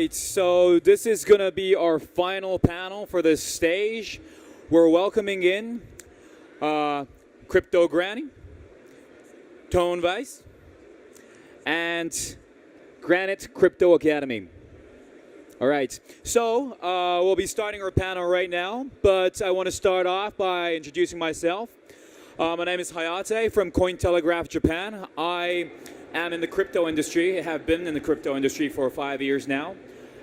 right, so this is going to be our final panel for this stage. We're welcoming in Crypto Granny, Tone Vays, and Granite Crypto Academy. All right, so we'll be starting our panel right now, but I want to start off by introducing myself. My name is Hayate from Cointelegraph Japan. I am in the crypto industry, have been in the crypto industry for 5 years now,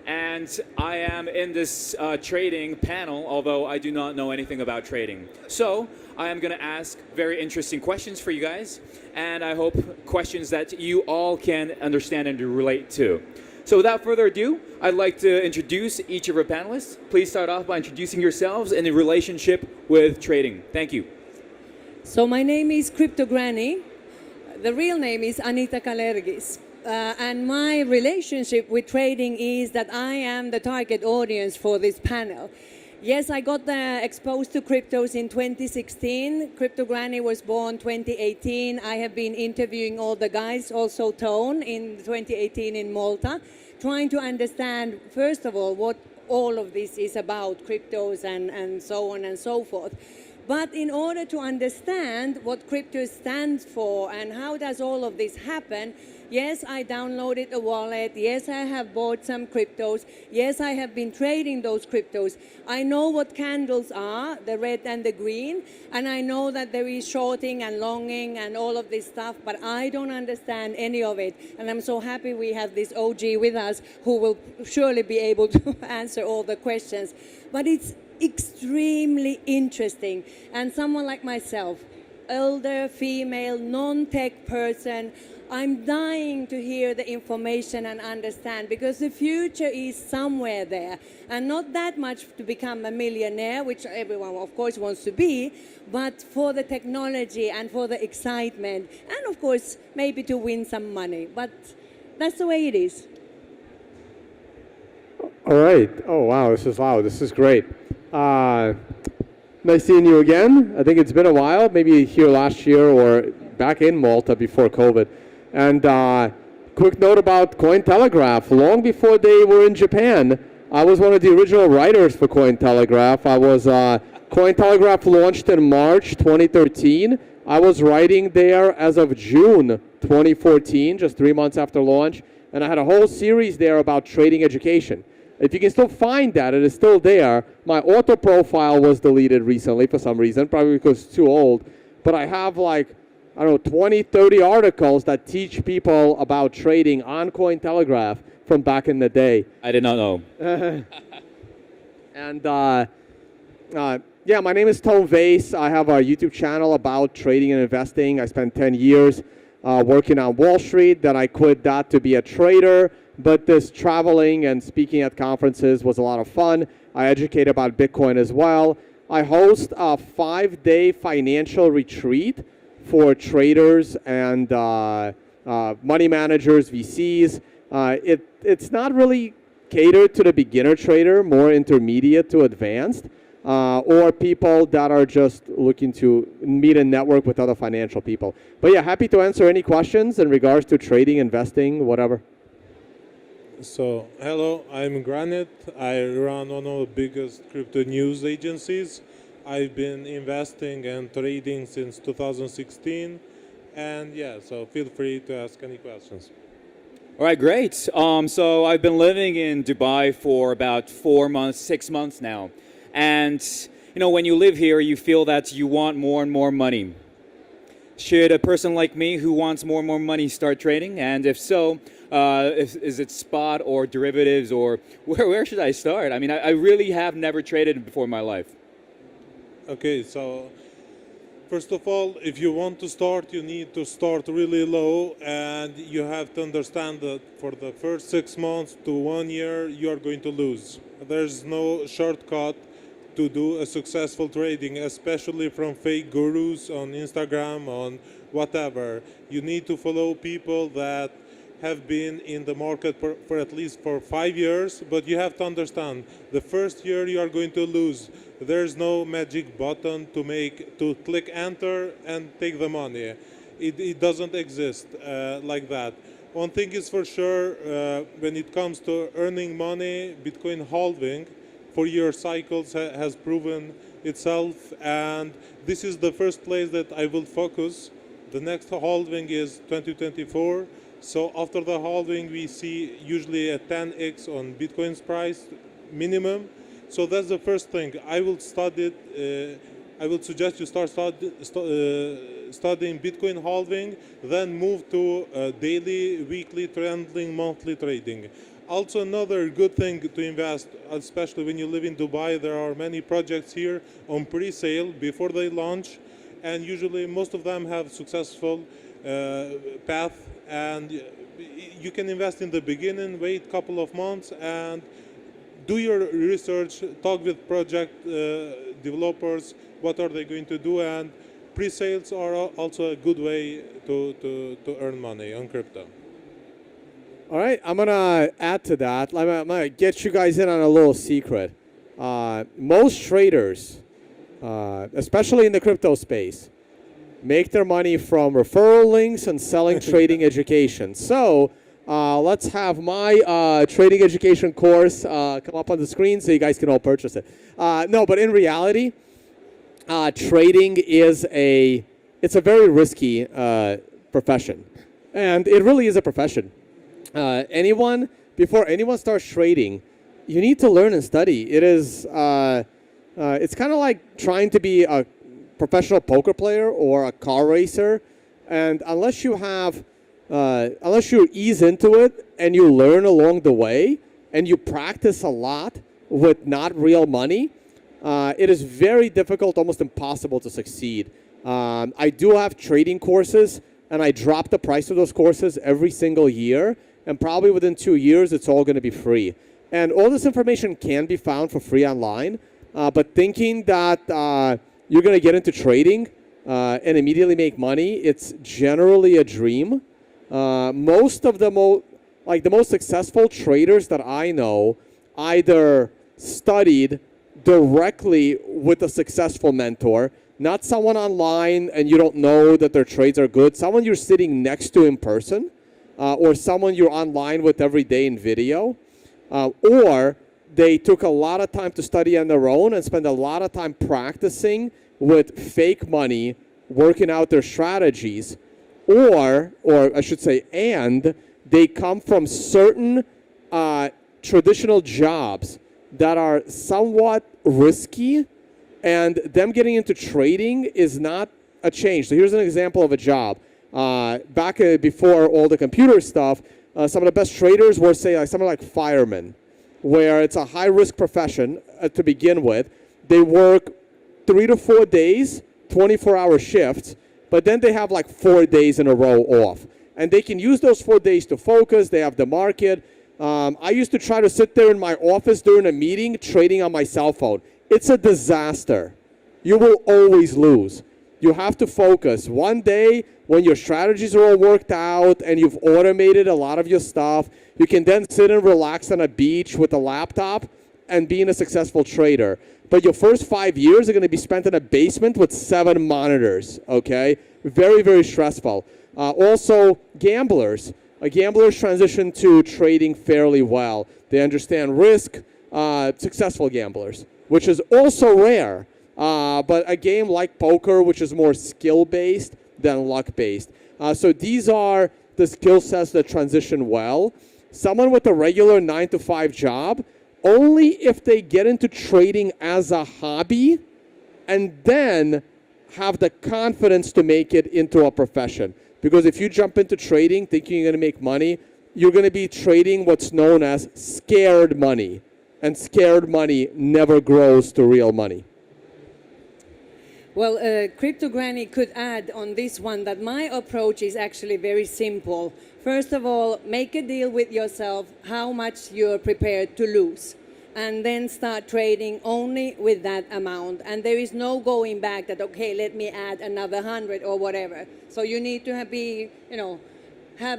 and I am in this trading panel, although I do not know anything about trading. So I am going to ask very interesting questions for you guys, and I hope questions that you all can understand and relate to. So without further ado, I'd like to introduce each of our panelists. Please start off by introducing yourselves and the relationship with trading. Thank you. So my name is Crypto Granny. The real name is Anita Kalergis. And my relationship with trading is that I am the target audience for this panel. Yes, I got exposed to cryptos in 2016. Crypto Granny was born 2018. I have been interviewing all the guys, also Tone, in 2018 in Malta, trying to understand, first of all, what all of this is about, cryptos and so on and so forth. But in order to understand what crypto stands for and how does all of this happen, yes, I downloaded a wallet. Yes, I have bought some cryptos. Yes, I have been trading those cryptos. I know what candles are, the red and the green, and I know that there is shorting and longing and all of this stuff, but I don't understand any of it. And I'm so happy we have this OG with us who will surely be able to answer all the questions. But it's extremely interesting, and someone like myself, elder, female, non-tech person, I'm dying to hear the information and understand, because the future is somewhere there, and not that much to become a millionaire, which everyone of course wants to be, but for the technology and for the excitement, and of course maybe to win some money. But that's the way it is. All right. Oh, wow, this is loud. This is great. Nice seeing you again. I think it's been a while, maybe here last year or back in Malta before COVID. And quick note about Cointelegraph. Long before they were in Japan, I was one of the original writers for Cointelegraph. Cointelegraph launched in March 2013. I was writing there as of June 2014, just 3 months after launch. And I had a whole series there about trading education. If you can still find that, it is still there. My auto profile was deleted recently for some reason, probably because it's too old. But I have like, I don't know, 20, 30 articles that teach people about trading on Cointelegraph from back in the day. I did not know. And yeah, my name is Tone Vays. I have a YouTube channel about trading and investing. I spent 10 years working on Wall Street. Then I quit that to be a trader. But this traveling and speaking at conferences was a lot of fun. I educate about Bitcoin as well. I host a 5-day financial retreat for traders and money managers, VCs. It's not really catered to the beginner trader, more intermediate to advanced, or people that are just looking to meet and network with other financial people. But yeah, happy to answer any questions in regards to trading, investing, whatever. So, hello, I'm Granite. I run one of the biggest crypto news agencies. I've been investing and trading since 2016. And yeah, so feel free to ask any questions. All right, great. So I've been living in Dubai for about 4 months, 6 months now. And, you know, when you live here, you feel that you want more and more money. Should a person like me who wants more and more money start trading? And if so, is it spot or derivatives, or where should I start? I mean, I really have never traded before in my life. Okay, so first of all, if you want to start, you need to start really low, and you have to understand that for the first 6 months to 1 year, you are going to lose. There's no shortcut to do a successful trading, especially from fake gurus on Instagram, on whatever. You need to follow people that have been in the market for at least for 5 years, but you have to understand, the first year you are going to lose. There's no magic button to click enter and take the money. It doesn't exist like that. One thing is for sure, when it comes to earning money, Bitcoin halving 4-year cycles has proven itself, and this is the first place that I will focus. The next halving is 2024. So after the halving, we see usually a 10x on Bitcoin's price minimum. So that's the first thing. I will study it. I will suggest you start studying Bitcoin halving, then move to daily, weekly, trending, monthly trading. Also, another good thing to invest, especially when you live in Dubai, there are many projects here on pre-sale before they launch, and usually most of them have successful path, and you can invest in the beginning, wait a couple of months, and do your research, talk with project developers, what are they going to do, and pre-sales are also a good way to earn money on crypto. All right, I'm going to add to that. I'm going to get you guys in on a little secret. Most traders, especially in the crypto space, make their money from referral links and selling trading education. So let's have my trading education course come up on the screen so you guys can all purchase it. No, but in reality, trading is it's a very risky profession. And it really is a profession. Before anyone starts trading, you need to learn and study. It's kind of like trying to be a professional poker player or a car racer, and unless you ease into it and you learn along the way and you practice a lot with not real money, it is very difficult, almost impossible to succeed. I do have trading courses, and I drop the price of those courses every single year, and probably within 2 years, it's all going to be free. And all this information can be found for free online, but thinking that you're going to get into trading and immediately make money, it's generally a dream. Most of the most successful traders that I know either studied directly with a successful mentor, not someone online and you don't know that their trades are good, someone you're sitting next to in person, or someone you're online with every day in video, or they took a lot of time to study on their own and spend a lot of time practicing with fake money, working out their strategies, or I should say, and they come from certain traditional jobs that are somewhat risky, and them getting into trading is not a change. So here's an example of a job. Back before all the computer stuff, some of the best traders were, say, like someone like firemen, where it's a high-risk profession to begin with. They work 3 to 4 days, 24-hour shifts, but then they have like 4 days in a row off. And they can use those 4 days to focus. They have the market. I used to try to sit there in my office during a meeting trading on my cell phone. It's a disaster. You will always lose. You have to focus. One day, when your strategies are all worked out and you've automated a lot of your stuff, you can then sit and relax on a beach with a laptop and being a successful trader. But your first 5 years are going to be spent in a basement with 7 monitors, okay? Very, very stressful. Also, gamblers. Gamblers transition to trading fairly well. They understand risk, successful gamblers, which is also rare. But a game like poker, which is more skill-based than luck-based. So these are the skill sets that transition well. Someone with a regular 9-to-5 job, only if they get into trading as a hobby and then have the confidence to make it into a profession. Because if you jump into trading thinking you're going to make money, you're going to be trading what's known as scared money. And scared money never grows to real money. Well, Crypto Granny could add on this one that my approach is actually very simple. First of all, make a deal with yourself how much you're prepared to lose. And then start trading only with that amount. And there is no going back that, okay, let me add another 100 or whatever. So you need to have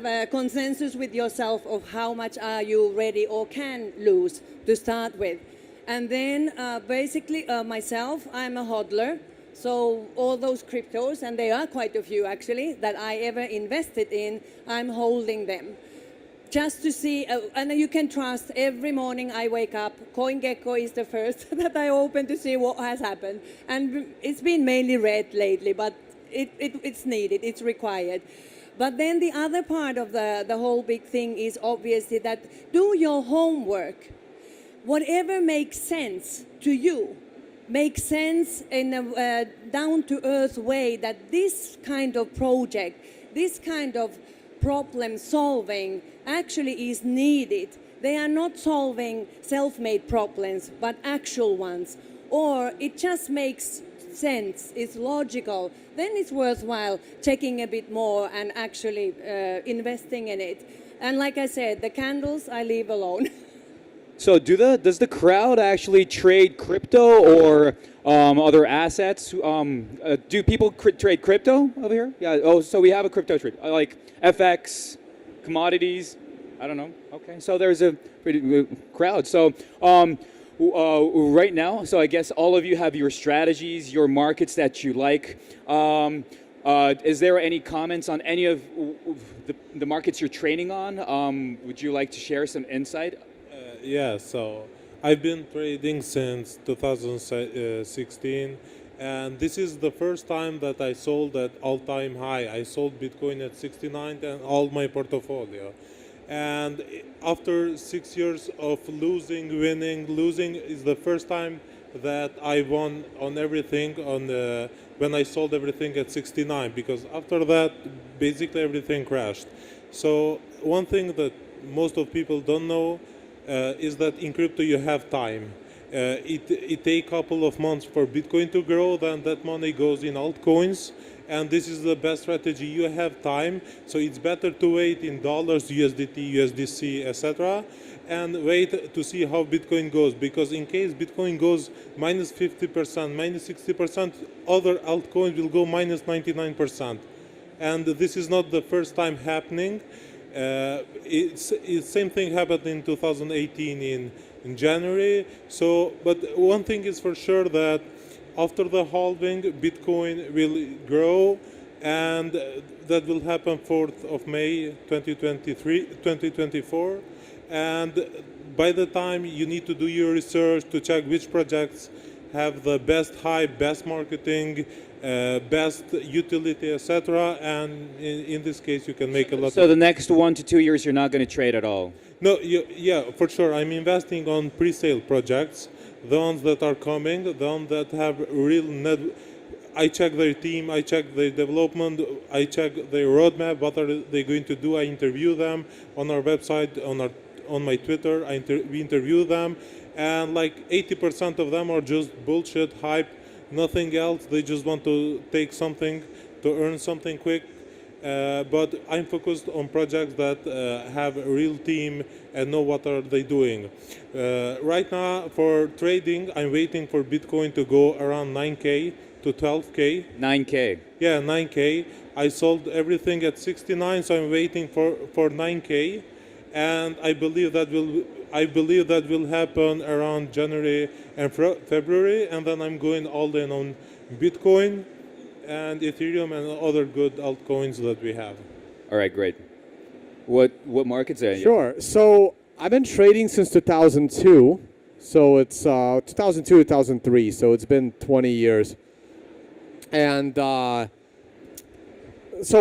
a consensus with yourself of how much are you ready or can lose to start with. And then basically myself, I'm a hodler. So all those cryptos, and there are quite a few actually, that I ever invested in, I'm holding them. just to see, and you can trust every morning I wake up, CoinGecko is the first that I open to see what has happened. And it's been mainly red lately, but it's needed, it's required. But then the other part of the whole big thing is obviously that do your homework. Whatever makes sense to you, makes sense in a down-to-earth way that this kind of project, this kind of problem solving actually is needed. They are not solving self-made problems, but actual ones. Or it just makes sense, it's logical, then it's worthwhile checking a bit more and actually investing in it. And like I said, the candles I leave alone. So does the crowd actually trade crypto or other assets? Do people trade crypto over here? Yeah. Oh, so we have a crypto trade, like FX, commodities. I don't know. Okay. So there's a pretty crowd. So right now, so I guess all of you have your strategies, your markets that you like. Is there any comments on any of the markets you're trading on? Would you like to share some insight? Yeah, so I've been trading since 2016, and this is the first time that I sold at all-time high. I sold Bitcoin at 69 and all my portfolio. And after 6 years of losing, winning, losing is the first time that I won on everything when I sold everything at 69, because after that, basically everything crashed. So one thing that most of people don't know is that in crypto you have time. It takes a couple of months for Bitcoin to grow, then that money goes in altcoins, and this is the best strategy. You have time, so it's better to wait in dollars, USDT, USDC, etc., and wait to see how Bitcoin goes, because in case Bitcoin goes minus 50%, minus 60%, other altcoins will go minus 99%. And this is not the first time happening. It's same thing happened in 2018 in January. So, but one thing is for sure, that after the halving, Bitcoin will grow, and that will happen 4th of May 2024. And by the time, you need to do your research to check which projects have the best hype, best marketing, best utility, etc. And in this case, you can make a lot. So the next 1 to 2 years, you're not going to trade at all? No, yeah, for sure. I'm investing on pre-sale projects, the ones that are coming, the ones that have real net. I check their team, I check their development, I check their roadmap, what are they going to do. I interview them on our website, on my Twitter. We interview them, and like 80% of them are just bullshit, hype, nothing else. They just want to take something to earn something quick. But I'm focused on projects that have a real team and know what are they doing. Right now, for trading, I'm waiting for Bitcoin to go around 9K to 12K. 9K. Yeah, 9K. I sold everything at 69, so I'm waiting for 9K, and I believe that will happen around January and February, and then I'm going all in on Bitcoin and Ethereum and other good altcoins that we have. All right, great. What markets are you? Sure. So I've been trading since 2002. So it's 2002, 2003. So it's been 20 years. And so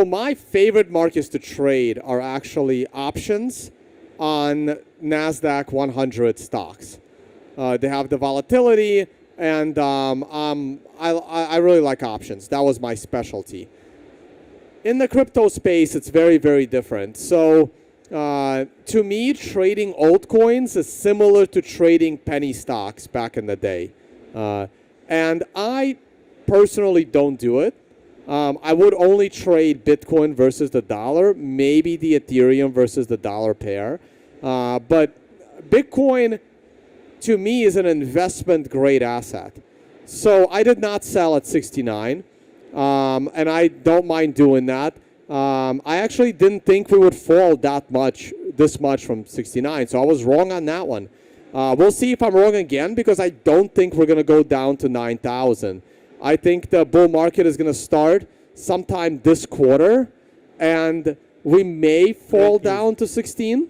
my favorite markets to trade are actually options on NASDAQ 100 stocks. They have the volatility, and I really like options. That was my specialty. In the crypto space, it's very, very different. So to me, trading altcoins is similar to trading penny stocks back in the day. And I personally don't do it. I would only trade Bitcoin versus the dollar, maybe the Ethereum versus the dollar pair. But Bitcoin, to me, is an investment grade asset. So I did not sell at 69, and I don't mind doing that. I actually didn't think we would fall this much from 69, so I was wrong on that one. We'll see if I'm wrong again, because I don't think we're going to go down to 9,000. I think the bull market is going to start sometime this quarter, and we may fall down to 16.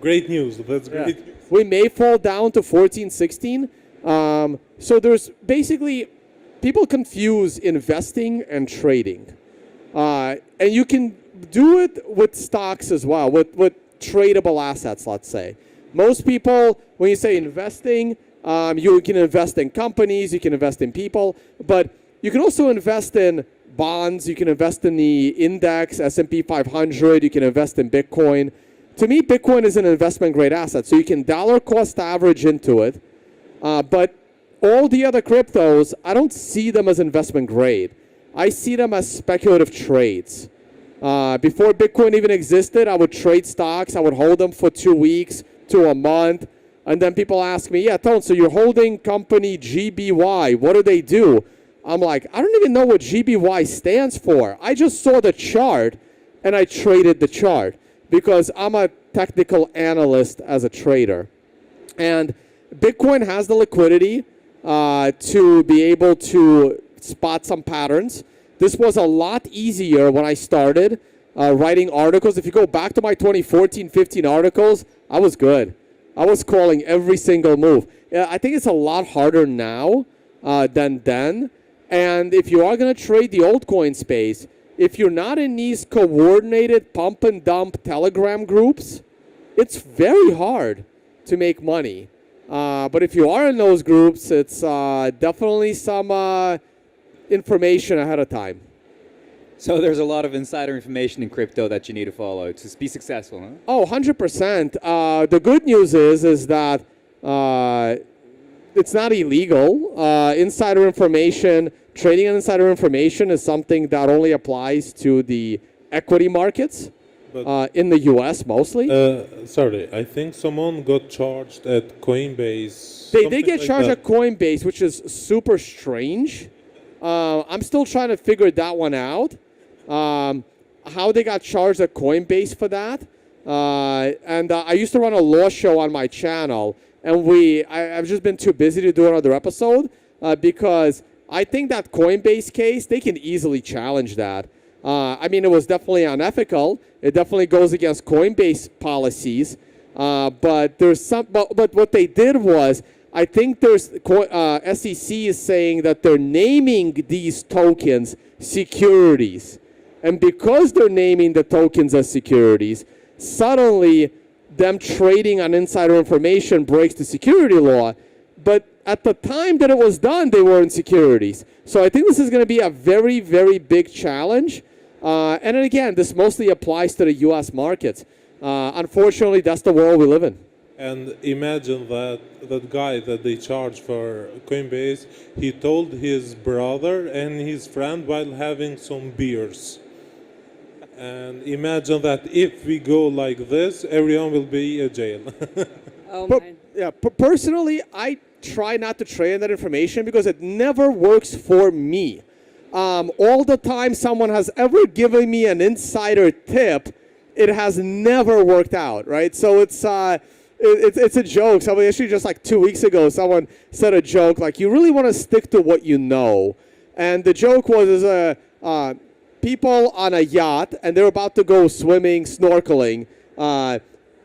Great news. That's great. Yeah. We may fall down to 14, 16. So there's basically, people confuse investing and trading. And you can do it with stocks as well, with tradable assets, let's say. Most people, when you say investing, you can invest in companies, you can invest in people, but you can also invest in bonds, you can invest in the index, S&P 500, you can invest in Bitcoin. To me, Bitcoin is an investment grade asset, so you can dollar cost average into it, but all the other cryptos, I don't see them as investment grade. I see them as speculative trades. Before Bitcoin even existed, I would trade stocks, I would hold them for 2 weeks to a month, and then people ask me, yeah, Tone, so you're holding company GBY, what do they do? I'm like, I don't even know what GBY stands for. I just saw the chart, and I traded the chart, because I'm a technical analyst as a trader. And Bitcoin has the liquidity to be able to spot some patterns. This was a lot easier when I started writing articles. If you go back to my 2014-15 articles, I was good. I was calling every single move. I think it's a lot harder now than then. And if you are going to trade the altcoin space, if you're not in these coordinated pump and dump Telegram groups, it's very hard to make money. But if you are in those groups, it's definitely some information ahead of time. So there's a lot of insider information in crypto that you need to follow to be successful, huh? Oh, 100%. The good news is that it's not illegal. Insider information, trading on insider information is something that only applies to the equity markets in the US mostly. Sorry, I think someone got charged at Coinbase. They did get charged at Coinbase, which is super strange. I'm still trying to figure that one out. How they got charged at Coinbase for that. And I used to run a law show on my channel, and I've just been too busy to do another episode because I think that Coinbase case, they can easily challenge that. I mean, it was definitely unethical. It definitely goes against Coinbase policies. But there's some. But what they did was, I think there's SEC is saying that they're naming these tokens securities, and because they're naming the tokens as securities, suddenly them trading on insider information breaks the security law. But at the time that it was done, they weren't securities. So I think this is going to be a very, very big challenge. And then again, this mostly applies to the U.S. markets. Unfortunately, that's the world we live in. And imagine that guy that they charged for Coinbase, he told his brother and his friend while having some beers. And imagine that if we go like this, everyone will be in jail. Oh my. Yeah, personally, I try not to trade on that information because it never works for me. All the time someone has ever given me an insider tip, it has never worked out, right? So it's a joke. Somebody actually just like 2 weeks ago, someone said a joke like, you really want to stick to what you know. And the joke was people on a yacht, and they're about to go swimming, snorkeling,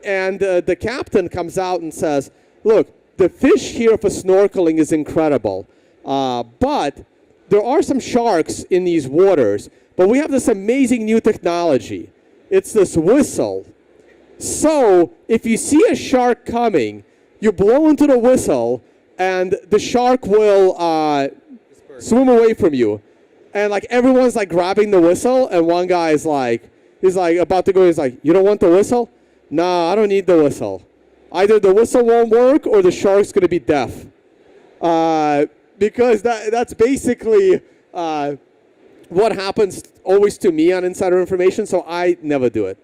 and the captain comes out and says, look, the fish here for snorkeling is incredible, but there are some sharks in these waters, but we have this amazing new technology. It's this whistle. So if you see a shark coming, you blow into the whistle, and the shark will swim away from you. And like everyone's like grabbing the whistle, and one guy is like, he's like about to go. He's like, you don't want the whistle? No, I don't need the whistle. Either the whistle won't work or the shark's gonna be deaf. Because that's basically what happens always to me on insider information. So I never do it.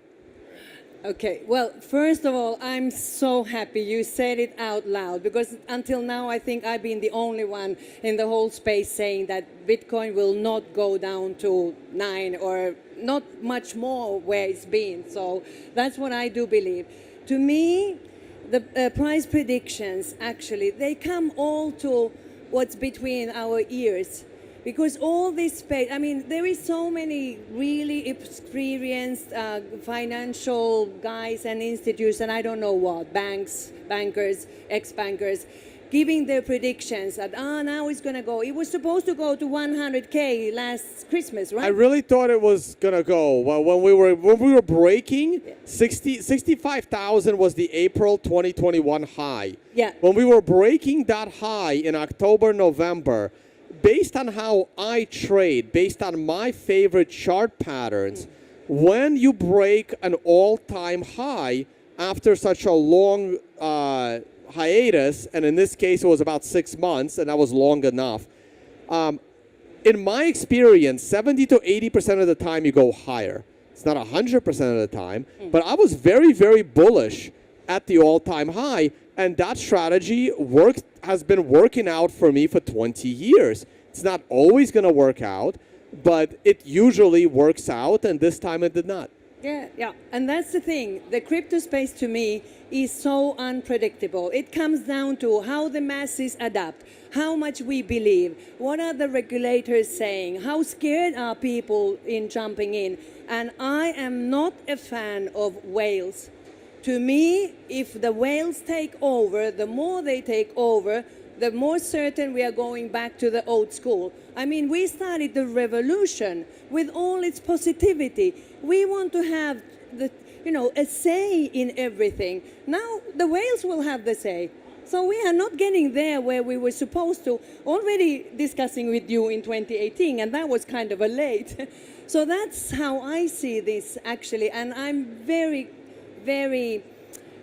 Okay, well, first of all, I'm so happy you said it out loud, because until now I think I've been the only one in the whole space saying that Bitcoin will not go down to 9 or not much more where it's been. So that's what I do believe. To me, the price predictions, actually, they come all to what's between our ears. because all this space, I mean, there is so many really experienced financial guys and institutes, and I don't know what, banks, bankers, ex-bankers, giving their predictions that, now it's going to go. It was supposed to go to 100K last Christmas, right? I really thought it was gonna go. Well, when we were breaking, 65,000 was the April 2021 high. Yeah. When we were breaking that high in October, November, based on how I trade, based on my favorite chart patterns, when you break an all-time high after such a long hiatus, and in this case it was about 6 months, and that was long enough. In my experience, 70 to 80% of the time you go higher. It's not 100% of the time, but I was very, very bullish at the all-time high, and that strategy has been working out for me for 20 years. It's not always going to work out, but it usually works out, and this time it did not. Yeah, and that's the thing. The crypto space to me is so unpredictable. It comes down to how the masses adapt, how much we believe, what are the regulators saying, how scared are people in jumping in. And I am not a fan of whales. To me, if the whales take over, the more they take over, the more certain we are going back to the old school. I mean, we started the revolution with all its positivity. We want to have a say in everything. Now the whales will have the say. So we are not getting there where we were supposed to. Already discussing with you in 2018, and that was kind of a late. So that's how I see this actually, and I'm very, very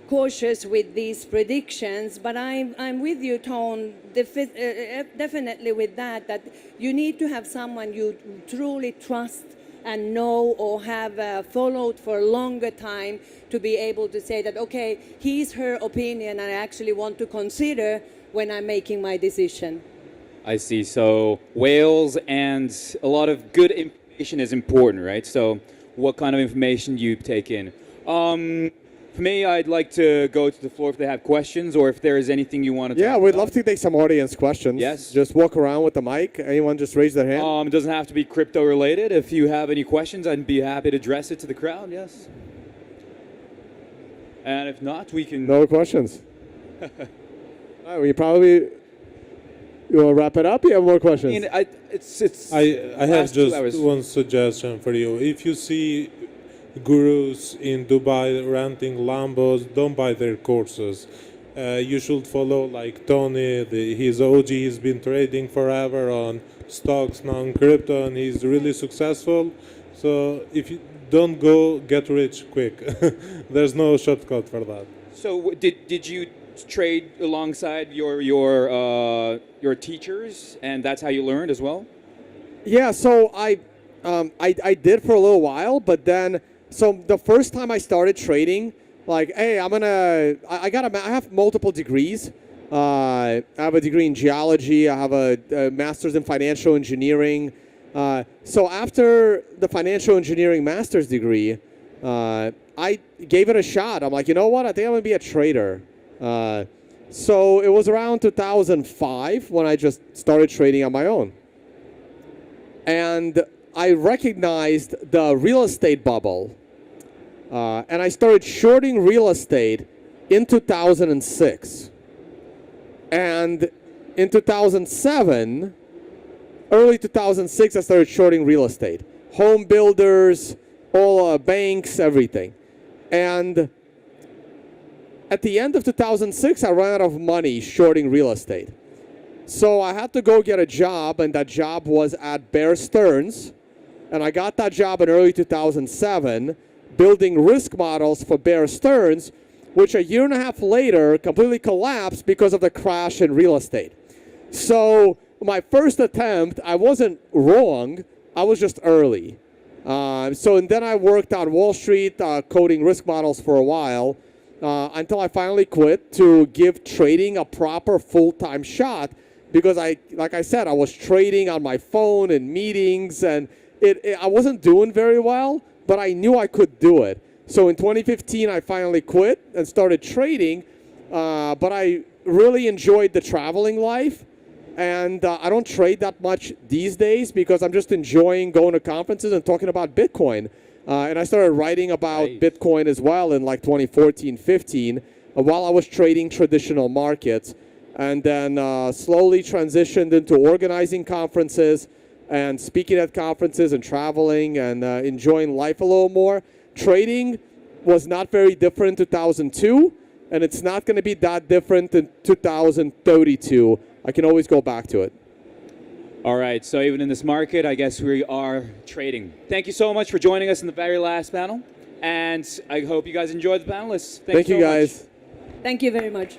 cautious with these predictions, but I'm with you, Tone, definitely with that you need to have someone you truly trust and know or have followed for a longer time to be able to say that, okay, he's her opinion and I actually want to consider when I'm making my decision. I see. So whales and a lot of good information is important, right? So what kind of information you take in? For me, I'd like to go to the floor if they have questions or if there is anything you want to talk we'd about. love to take some audience questions. Yes. Just walk around with the mic. Anyone just raise their hand? It doesn't have to be crypto related. If you have any questions, I'd be happy to address it to the crowd, yes. And if not, we can... No questions. All right, you want to wrap it up? You have more questions? I have just one suggestion for you. If you see gurus in Dubai renting Lambos, don't buy their courses. You should follow like Tony, he's OG, he's been trading forever on stocks, non-crypto, and he's really successful. So if you don't go get rich quick, there's no shortcut for that. So did you trade alongside your teachers, and that's how you learned as well? Yeah, so I did for a little while, but then so the first time I started trading, like, hey, I have multiple degrees. I have a degree in geology. I have a master's in financial engineering. So after the financial engineering master's degree, I gave it a shot. I'm like, you know what? I think I'm gonna be a trader. So it was around 2005 when I just started trading on my own. And I recognized the real estate bubble. And I started shorting real estate in 2006. And in 2007, early 2006, I started shorting real estate. Home builders, all banks, everything. And at the end of 2006, I ran out of money shorting real estate. So I had to go get a job, and that job was at Bear Stearns. And I got that job in early 2007, building risk models for Bear Stearns, which a year and a half later completely collapsed because of the crash in real estate. So my first attempt, I wasn't wrong, I was just early. And then I worked on Wall Street coding risk models for a while until I finally quit to give trading a proper full-time shot, because like I said, I was trading on my phone in meetings, and I wasn't doing very well, but I knew I could do it. So in 2015, I finally quit and started trading, but I really enjoyed the traveling life. And I don't trade that much these days because I'm just enjoying going to conferences and talking about Bitcoin. And I started writing about Bitcoin as well in like 2014, 15, while I was trading traditional markets. And then slowly transitioned into organizing conferences and speaking at conferences and traveling and enjoying life a little more. Trading was not very different in 2002, and it's not going to be that different in 2032. I can always go back to it. All right, so even in this market, I guess we are trading. Thank you so much for joining us in the very last panel, and I hope you guys enjoyed the panelists. Thank you, so guys. Thank you very much.